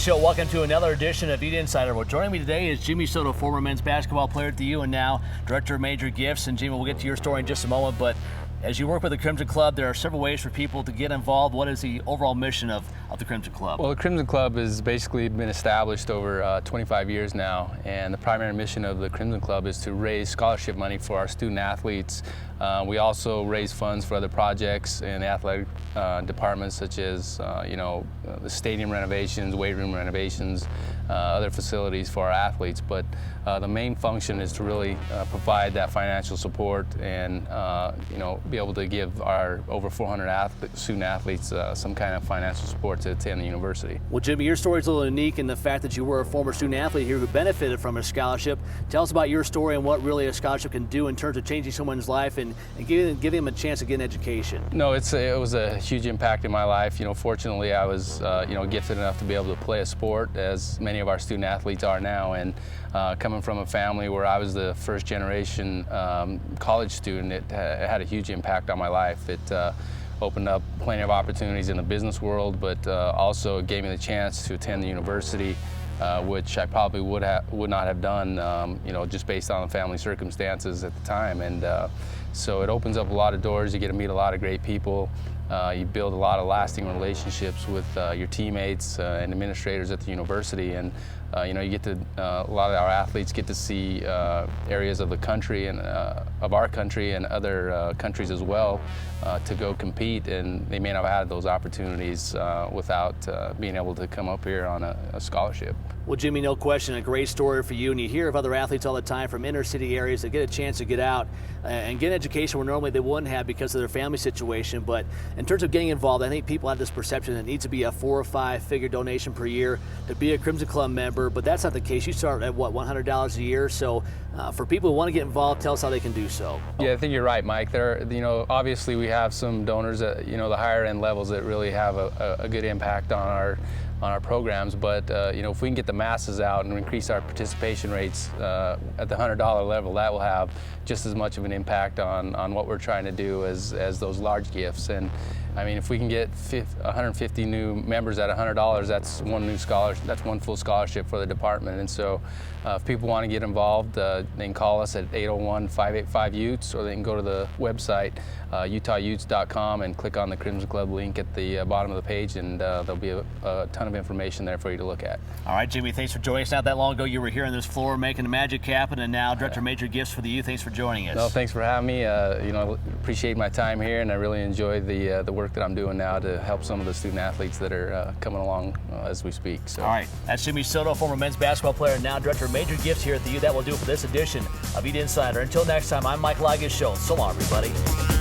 Show. Welcome to another edition of Ute Insider. Well, joining me today is Jimmy Soto, former men's basketball player at the U and now Director of Major Gifts. And Jimmy, we'll get to your story in just a moment, but as you work with the Crimson Club, there are several ways for people to get involved. What is the overall mission of the Crimson Club? Well, the Crimson Club has basically been established over 25 years now, and the primary mission of the Crimson Club is to raise scholarship money for our student athletes. We also raise funds for other projects in the athletic departments, such as the stadium renovations, weight room renovations, other facilities for our athletes. But the main function is to really provide that financial support and be able to give our over 400 student athletes some kind of financial support to attend the university. Well, Jimmy, your story is a little unique in the fact that you were a former student athlete here who benefited from a scholarship. Tell us about your story and what really a scholarship can do in terms of changing someone's life and giving them a chance to get an education. No, it was a huge impact in my life. Fortunately, I was gifted enough to be able to play a sport, as many of our student athletes are now. And coming from a family where I was the first generation college student, it had a huge impact on my life. It opened up plenty of opportunities in the business world, but also gave me the chance to attend the university, which I probably would not have done, just based on the family circumstances at the time. And so it opens up a lot of doors. You get to meet a lot of great people. You build a lot of lasting relationships with your teammates and administrators at the university, and you get to a lot of our athletes get to see areas of the country and of our country and other countries as well to go compete, and they may not have had those opportunities without being able to come up here on a scholarship. Well, Jimmy, no question, a great story for you. And you hear of other athletes all the time from inner city areas that get a chance to get out and get an education where normally they wouldn't have because of their family situation. But in terms of getting involved, I think people have this perception that it needs to be a 4 or 5 figure donation per year to be a Crimson Club member, but that's not the case. You start at what, $100 a year? So for people who want to get involved, tell us how they can do so. Yeah, I think you're right, Mike. Obviously we have some donors at the higher end levels that really have a good impact on our programs, but if we can get the masses out and increase our participation rates at the $100 level, that will have just as much of an impact on what we're trying to do as those large gifts. And I mean, if we can get 150 new members at $100, that's one new scholarship. That's one full scholarship for the department. And so, if people want to get involved, they can call us at 801-585-UTES, or they can go to the website utahutes.com and click on the Crimson Club link at the bottom of the page, and there'll be a ton of information there for you to look at. All right, Jimmy, thanks for joining us. Not that long ago, you were here on this floor making the magic happen, and now Director of Major Gifts for the youth. Thanks for joining us. No, thanks for having me. Appreciate my time here, and I really enjoy the work that I'm doing now to help some of the student athletes that are coming along as we speak. So. All right, that's Jimmy Soto, former men's basketball player and now Director of Major Gifts here at the U. That will do it for this edition of Ute Insider. Until next time, I'm Mike Lageschulte. So long, everybody.